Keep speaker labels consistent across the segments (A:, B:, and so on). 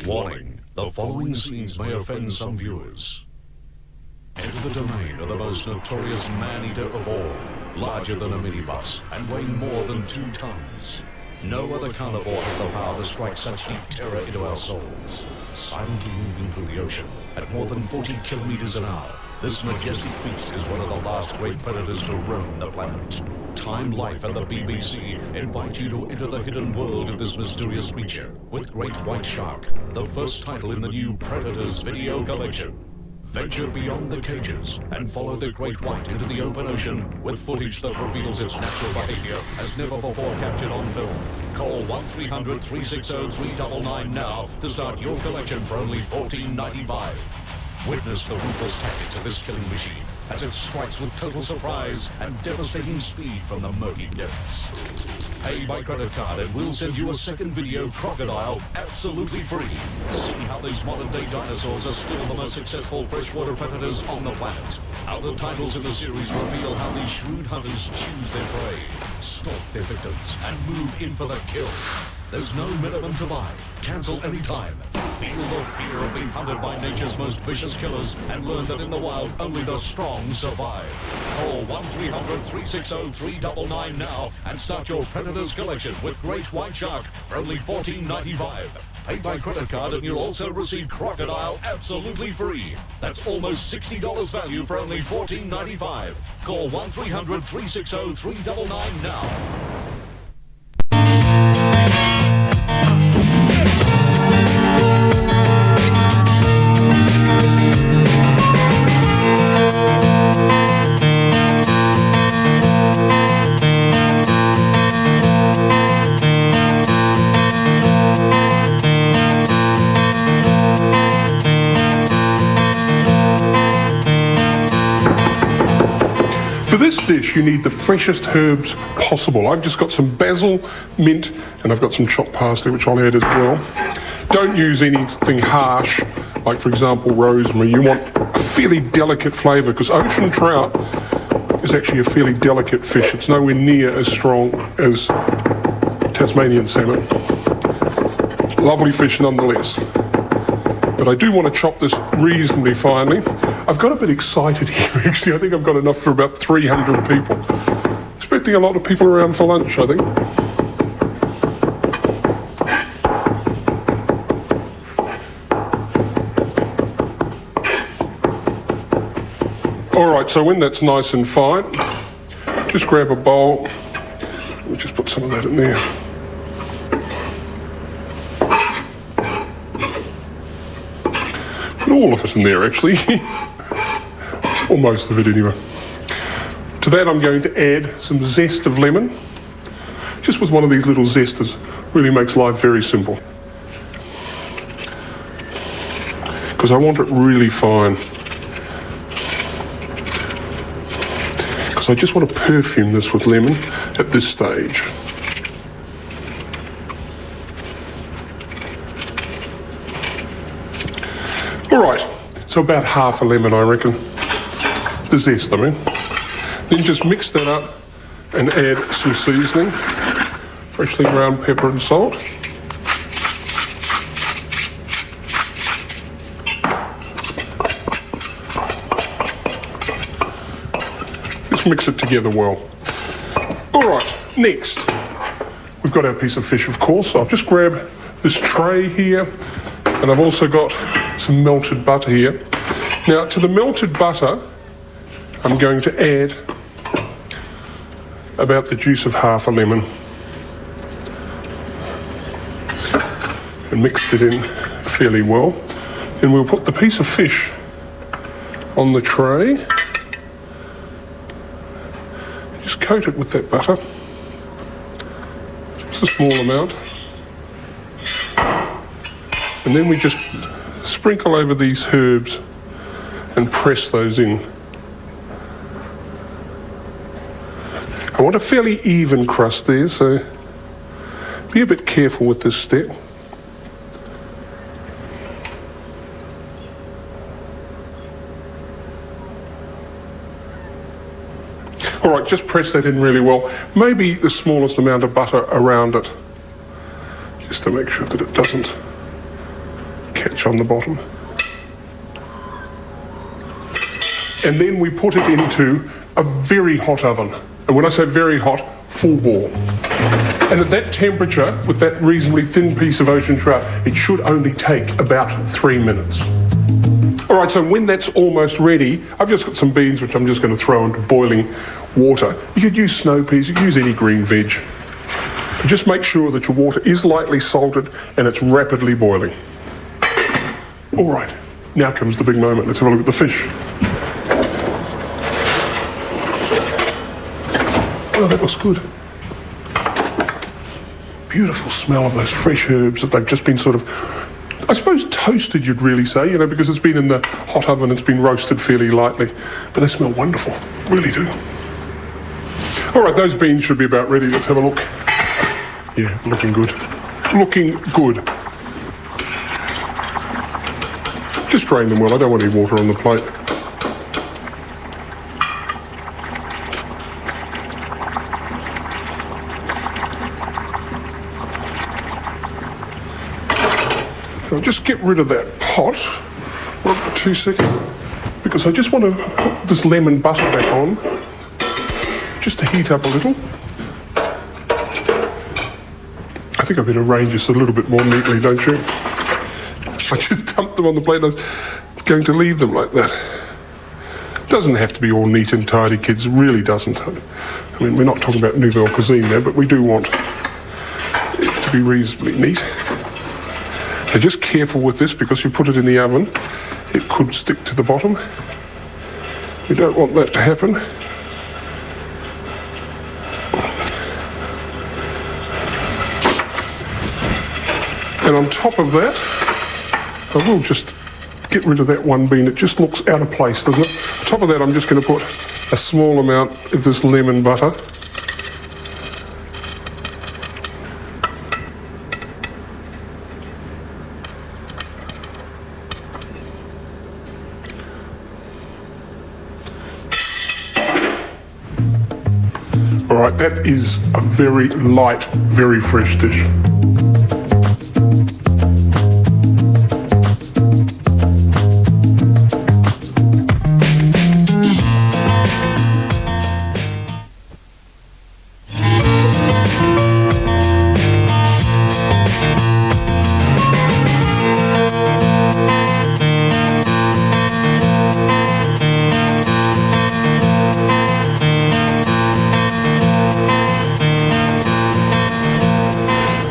A: Warning, the following scenes may offend some viewers. Enter the domain of the most notorious man-eater of all, larger than a minibus and weighing more than 2 tons. No other carnivore has the power to strike such deep terror into our souls. Silently moving through the ocean at more than 40 kilometers an hour, this majestic beast is one of the last great predators to roam the planet. Time Life and the BBC invite you to enter the hidden world of this mysterious creature with Great White Shark, the first title in the new Predators video collection. Venture beyond the cages and follow the Great White into the open ocean with footage that reveals its natural behavior as never before captured on film. Call 1-300-360-399 now to start your collection for only $14.95. Witness the ruthless tactics of this killing machine as it strikes with total surprise and devastating speed from the murky depths. Pay by credit card and we'll send you a second video, Crocodile, absolutely free. See how these modern-day dinosaurs are still the most successful freshwater predators on the planet. Other titles in the series reveal how these shrewd hunters choose their prey, stalk their victims, and move in for the kill. There's no minimum to buy. Cancel anytime. Feel the fear of being hunted by nature's most vicious killers and learn that in the wild, only the strong survive. Call 1-300-360-399 now and start your Predators collection with Great White Shark for only $14.95. Pay by credit card and you'll also receive Crocodile absolutely free. That's almost $60 value for only $14.95. Call 1-300-360-399 now.
B: For this dish, you need the freshest herbs possible. I've just got some basil, mint, and I've got some chopped parsley, which I'll add as well. Don't use anything harsh, like, for example, rosemary. You want a fairly delicate flavour, because ocean trout is actually a fairly delicate fish. It's nowhere near as strong as Tasmanian salmon. Lovely fish nonetheless. But I do want to chop this reasonably finely. I've got a bit excited here, actually. I think I've got enough for about 300 people. Expecting a lot of people around for lunch, I think. All right, so when that's nice and fine, just grab a bowl. Let me just put some of that in there. Put all of it in there, actually. Or most of it anyway. To that I'm going to add some zest of lemon. Just with one of these little zesters, really makes life very simple. Because I want it really fine. Because I just want to perfume this with lemon at this stage. All right, so about half a lemon, I reckon. The zest, I mean. Then just mix that up and add some seasoning, freshly ground pepper and salt. Just mix it together well. All right, next, we've got our piece of fish, of course. I'll just grab this tray here, and I've also got some melted butter here. Now, to the melted butter, I'm going to add about the juice of half a lemon and mix it in fairly well. Then we'll put the piece of fish on the tray. Just coat it with that butter, just a small amount. And then we just sprinkle over these herbs and press those in. I want a fairly even crust there, so be a bit careful with this step. All right, just press that in really well. Maybe the smallest amount of butter around it, just to make sure that it doesn't catch on the bottom. And then we put it into a very hot oven. And when I say very hot, full bore. And at that temperature, with that reasonably thin piece of ocean trout, it should only take about 3 minutes. All right, so when that's almost ready, I've just got some beans which I'm just going to throw into boiling water. You could use snow peas, you could use any green veg. But just make sure that your water is lightly salted and it's rapidly boiling. All right, now comes the big moment. Let's have a look at the fish. Oh, that looks good. Beautiful smell of those fresh herbs that they've just been sort of, I suppose toasted you'd really say, you know, because it's been in the hot oven, it's been roasted fairly lightly. But they smell wonderful, really do. All right, those beans should be about ready. Let's have a look. Yeah, looking good. Looking good. Just drain them well, I don't want any water on the plate. I'll just get rid of that pot for 2 seconds because I just want to put this lemon butter back on just to heat up a little. I think I better arrange this a little bit more neatly, don't you? I just dumped them on the plate and I was going to leave them like that. Doesn't have to be all neat and tidy, kids. It really doesn't. I mean, we're not talking about nouvelle cuisine there, but we do want it to be reasonably neat. So just careful with this because you put it in the oven, it could stick to the bottom. We don't want that to happen. And on top of that, I will just get rid of that one bean. It just looks out of place, doesn't it? On top of that, I'm just going to put a small amount of this lemon butter. All right, that is a very light, very fresh dish.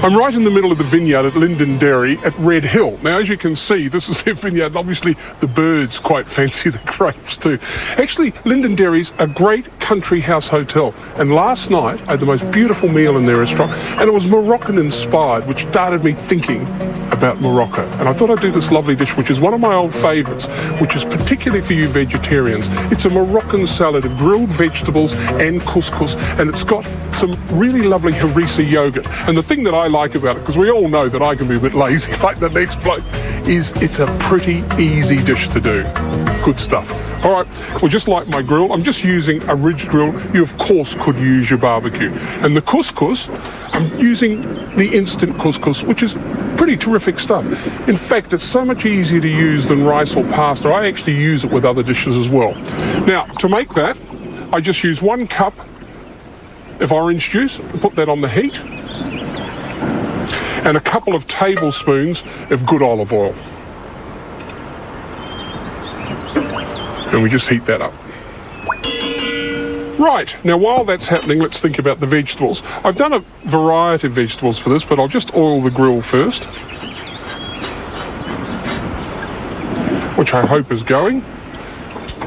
B: I'm right in the middle of the vineyard at Linden Dairy at Red Hill. Now, as you can see, this is their vineyard, and obviously the birds quite fancy the grapes too. Actually, Linden Dairy's a great country house hotel, and last night I had the most beautiful meal in their restaurant, and it was Moroccan inspired, which started me thinking about Morocco. And I thought I'd do this lovely dish, which is one of my old favourites, which is particularly for you vegetarians. It's a Moroccan salad of grilled vegetables and couscous, and it's got some really lovely harissa yogurt. And the thing that I like about it, because we all know that I can be a bit lazy like the next bloke, is it's a pretty easy dish to do. Good stuff. All right, well, just like my grill, I'm just using a ridge grill. You, of course, could use your barbecue. And the couscous, I'm using the instant couscous, which is pretty terrific stuff. In fact, it's so much easier to use than rice or pasta. I actually use it with other dishes as well. Now, to make that, I just use 1 cup of orange juice, put that on the heat, and a couple of tablespoons of good olive oil. And we just heat that up. Right, now while that's happening, let's think about the vegetables. I've done a variety of vegetables for this, but I'll just oil the grill first, which I hope is going.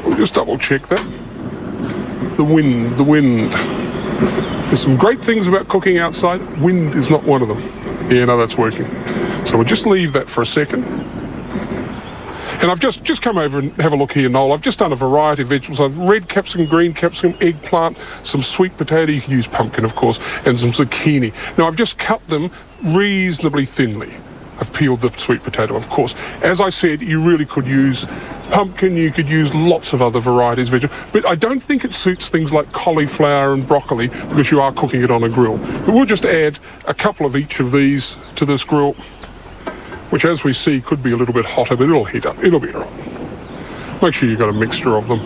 B: We'll just double check that. The wind. There's some great things about cooking outside. Wind is not one of them. Yeah, no, that's working. So we'll just leave that for a second. And I've just come over and have a look here, Noel. I've just done a variety of vegetables. I've red capsicum, green capsicum, eggplant, some sweet potato, you can use pumpkin, of course, and some zucchini. Now, I've just cut them reasonably thinly. I've peeled the sweet potato, of course. As I said, you really could use pumpkin, you could use lots of other varieties of vegetables, but I don't think it suits things like cauliflower and broccoli because you are cooking it on a grill. But we'll just add a couple of each of these to this grill. which as we see could be a little bit hotter, but it'll heat up. It'll be all right. Make sure you've got a mixture of them.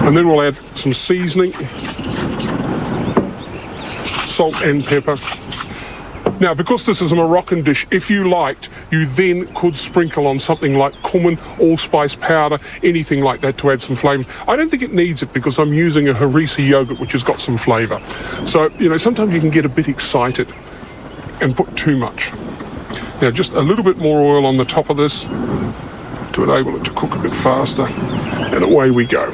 B: And then we'll add some seasoning, salt and pepper. Now, because this is a Moroccan dish, if you liked, you then could sprinkle on something like cumin, allspice powder, anything like that to add some flavour. I don't think it needs it because I'm using a harissa yogurt which has got some flavour. So, you know, sometimes you can get a bit excited and put too much. Now, just a little bit more oil on the top of this to enable it to cook a bit faster, and away we go.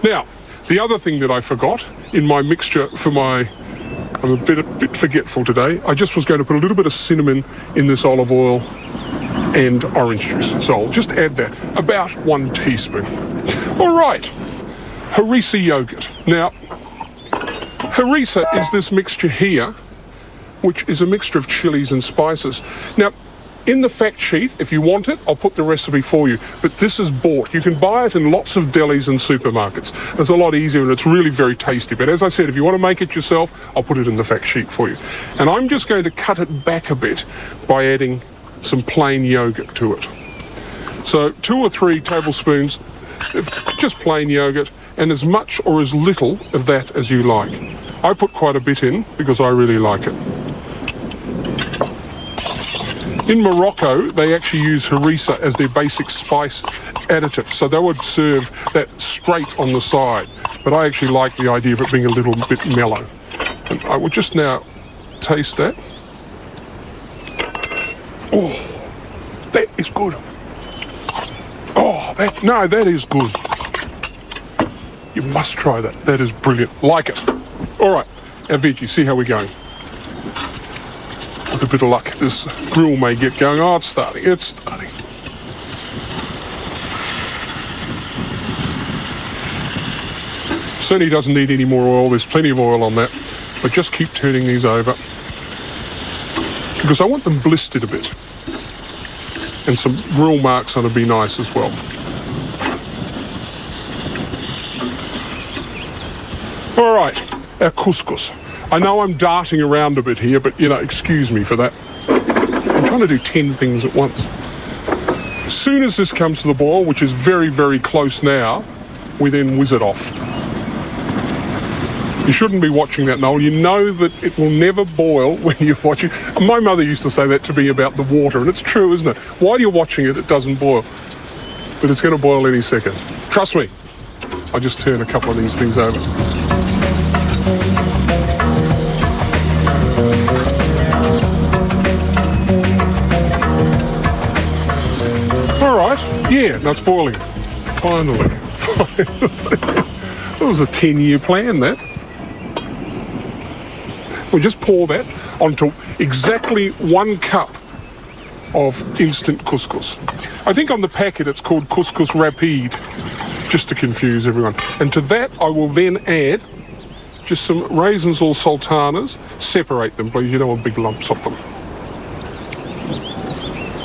B: Now, the other thing that I forgot in my mixture for my... I'm a bit forgetful today. I just was going to put a little bit of cinnamon in this olive oil and orange juice. So I'll just add that, about 1 teaspoon. All right, harissa yogurt. Now, harissa is this mixture here, which is a mixture of chilies and spices. Now, in the fact sheet, if you want it, I'll put the recipe for you. But this is bought. You can buy it in lots of delis and supermarkets. It's a lot easier and it's really very tasty. But as I said, if you want to make it yourself, I'll put it in the fact sheet for you. And I'm just going to cut it back a bit by adding some plain yogurt to it. So 2 or 3 tablespoons of just plain yogurt, and as much or as little of that as you like. I put quite a bit in because I really like it. In Morocco, they actually use harissa as their basic spice additive, so they would serve that straight on the side. But I actually like the idea of it being a little bit mellow. And I will just now taste that. Oh, that is good. Oh, that is good. You must try that. That is brilliant. Like it. All right, our veggie, see how we're going. With a bit of luck, this grill may get going. Oh, it's starting. Certainly doesn't need any more oil. There's plenty of oil on that. But just keep turning these over, because I want them blistered a bit. And some grill marks on it would be nice as well. All right, our couscous. I know I'm darting around a bit here, but, you know, excuse me for that. I'm trying to do 10 things at once. As soon as this comes to the boil, which is very, very close now, we then whiz it off. You shouldn't be watching that, Noel. You know that it will never boil when you're watching. My mother used to say that to me about the water, and it's true, isn't it? While you're watching it, it doesn't boil. But it's going to boil any second. Trust me. I'll just turn a couple of these things over. Yeah, now it's boiling. Finally. That was a 10-year plan, that. We'll just pour that onto exactly 1 cup of instant couscous. I think on the packet it's called couscous rapide, just to confuse everyone. And to that I will then add just some raisins or sultanas. Separate them, please. You don't want big lumps of them.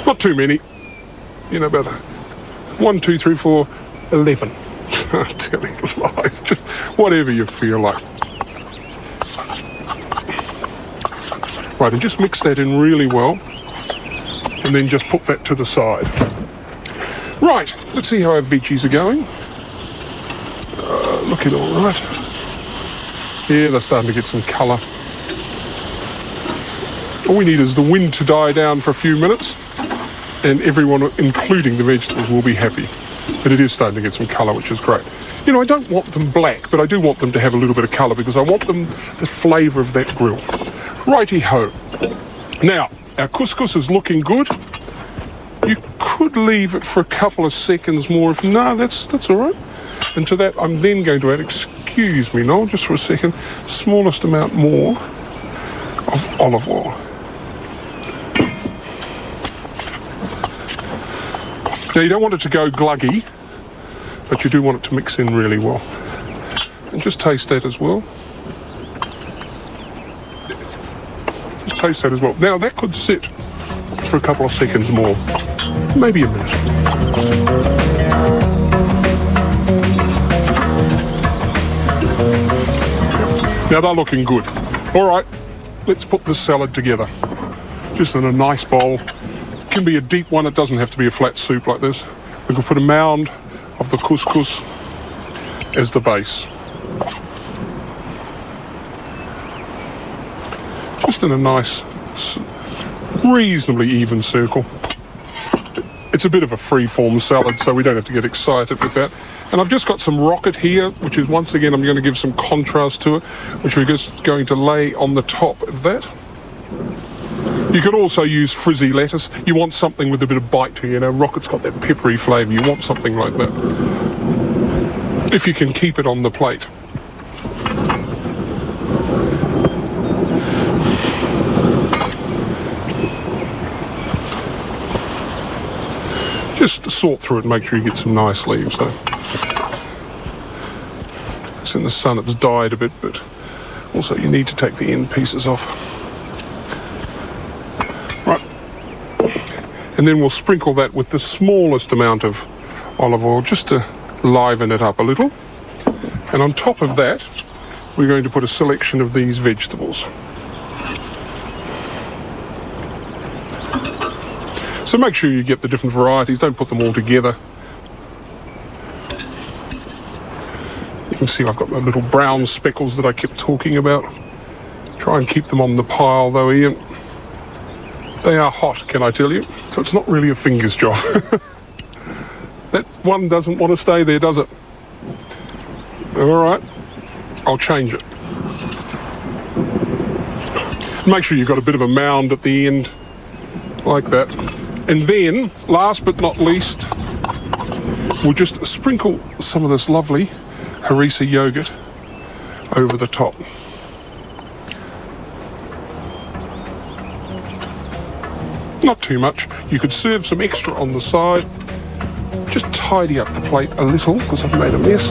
B: Not too many. You know, about 1, 2, 3, 4, 11. Telling lies. Just whatever you feel like. Right, and just mix that in really well, and then just put that to the side. Right, let's see how our veggies are going. Looking all right. Yeah, they're starting to get some colour. All we need is the wind to die down for a few minutes, and everyone, including the vegetables, will be happy. But it is starting to get some colour, which is great. You know, I don't want them black, but I do want them to have a little bit of colour because I want them the flavour of that grill. Righty-ho. Now, our couscous is looking good. You could leave it for a couple of seconds more. If no, that's all right. And to that, I'm then going to add, excuse me, Noel, just for a second, smallest amount more of olive oil. Now, you don't want it to go gluggy, but you do want it to mix in really well. And just taste that as well. Just taste that as well. Now, that could sit for a couple of seconds more, maybe a minute. Now, they're looking good. All right, let's put this salad together. just in a nice bowl. It can be a deep one, it doesn't have to be a flat soup like this. We can put a mound of the couscous as the base. Just in a nice, reasonably even circle. It's a bit of a free-form salad, so we don't have to get excited with that. And I've just got some rocket here, which is, once again, I'm going to give some contrast to it, which we're just going to lay on the top of that. You could also use frizzy lettuce. You want something with a bit of bite to it, you know, rocket's got that peppery flavour. You want something like that, if you can keep it on the plate. Just sort through it and make sure you get some nice leaves. So it's in the sun, it's dyed a bit, but also you need to take the end pieces off. Right, and then we'll sprinkle that with the smallest amount of olive oil just to liven it up a little. And on top of that, we're going to put a selection of these vegetables. So make sure you get the different varieties, don't put them all together. You can see I've got my little brown speckles that I kept talking about. Try and keep them on the pile though, Ian. They are hot, can I tell you? So it's not really a fingers job. That one doesn't want to stay there, does it? Alright, I'll change it. Make sure you've got a bit of a mound at the end, like that. And then, last but not least, we'll just sprinkle some of this lovely harissa yogurt over the top. Not too much. You could serve some extra on the side. Just tidy up the plate a little, because I've made a mess.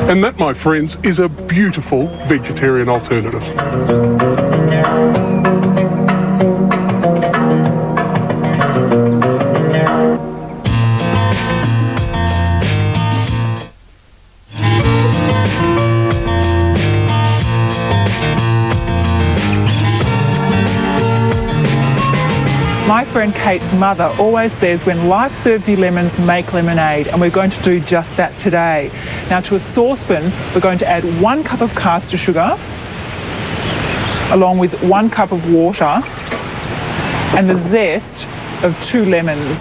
B: And that, my friends, is a beautiful vegetarian alternative.
C: My friend Kate's mother always says, when life serves you lemons, make lemonade, and we're going to do just that today. Now, to a saucepan, we're going to add 1 cup of caster sugar, along with 1 cup of water, and the zest of 2 lemons.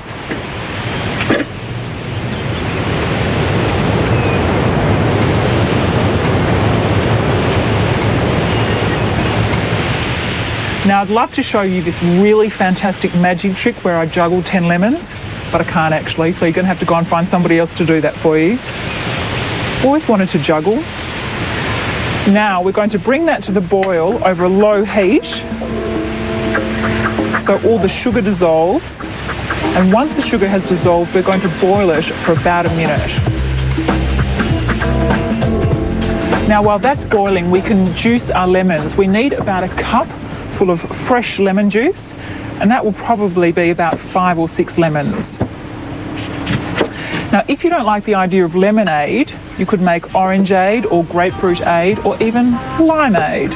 C: Now, I'd love to show you this really fantastic magic trick where I juggle 10 lemons, but I can't actually, so you're going to have to go and find somebody else to do that for you. Always wanted to juggle. Now, we're going to bring that to the boil over a low heat, so all the sugar dissolves. And once the sugar has dissolved, we're going to boil it for about a minute. Now, while that's boiling, we can juice our lemons. We need about a cup full of fresh lemon juice, and that will probably be about 5 or 6 lemons. Now, if you don't like the idea of lemonade, you could make orangeade or grapefruitade or even limeade.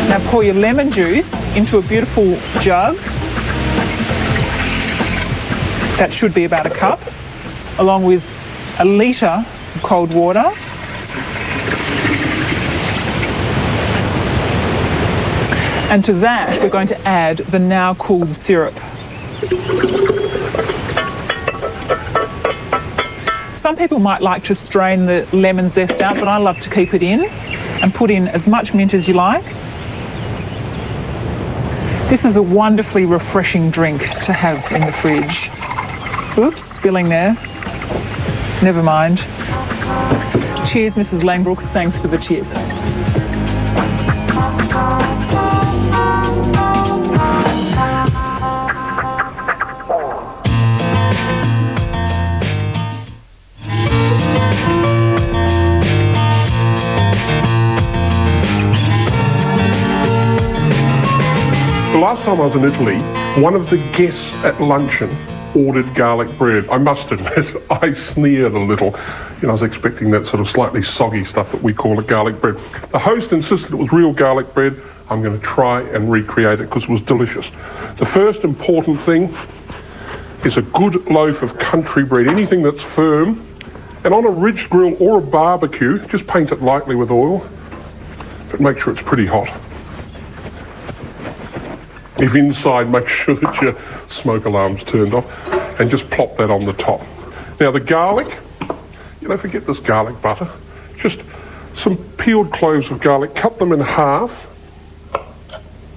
C: Now pour your lemon juice into a beautiful jug. That should be about a cup, along with a litre of cold water. And to that, we're going to add the now cooled syrup. Some people might like to strain the lemon zest out, but I love to keep it in and put in as much mint as you like. This is a wonderfully refreshing drink to have in the fridge. Oops, spilling there. Never mind. Cheers, Mrs. Langbrook. Thanks for the tip.
B: last time I was in Italy, one of the guests at luncheon ordered garlic bread. I must admit, I sneered a little. I was expecting that sort of slightly soggy stuff that we call a garlic bread. The host insisted it was real garlic bread. I'm going to try and recreate it because it was delicious. The first important thing is a good loaf of country bread, anything that's firm. And on a ridge grill or a barbecue, just paint it lightly with oil, but make sure it's pretty hot. If inside, make sure that your smoke alarm's turned off, and just plop that on the top. Now the garlic, forget this garlic butter, just some peeled cloves of garlic, cut them in half.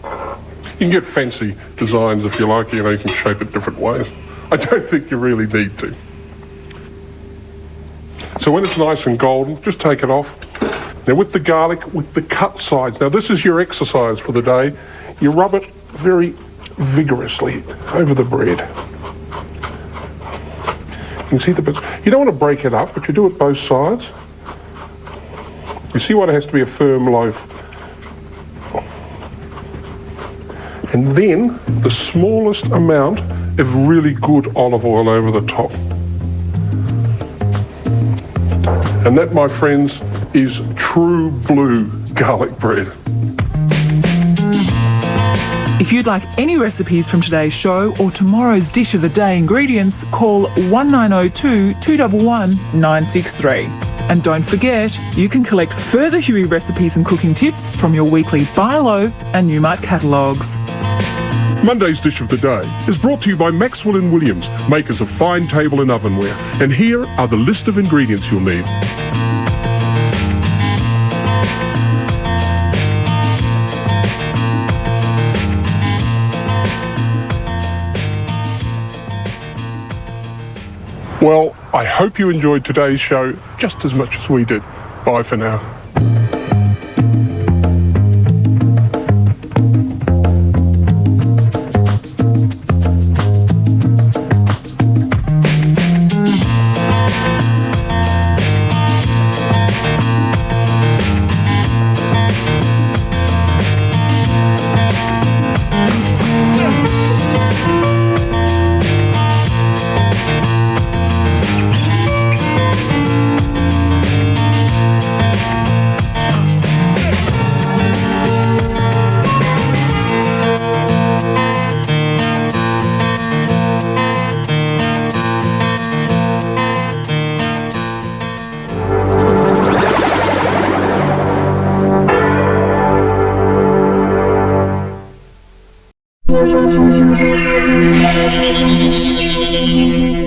B: You can get fancy designs if you like, you can shape it different ways. I don't think you really need to. So when it's nice and golden, just take it off. Now with the garlic, with the cut sides, now this is your exercise for the day. You rub it very vigorously over the bread. You can see the bits. You don't want to break it up, but you do it both sides. You see why it has to be a firm loaf. And then the smallest amount of really good olive oil over the top. And that, my friends, is true blue garlic bread.
C: If you'd like any recipes from today's show or tomorrow's dish of the day ingredients, call 1902 211 963. And don't forget, you can collect further Huey recipes and cooking tips from your weekly Buy Low and Newmart catalogues.
B: Monday's dish of the day is brought to you by Maxwell & Williams, makers of fine table and ovenware. And here are the list of ingredients you'll need. Well, I hope you enjoyed today's show just as much as we did. Bye for now.
D: Thank you.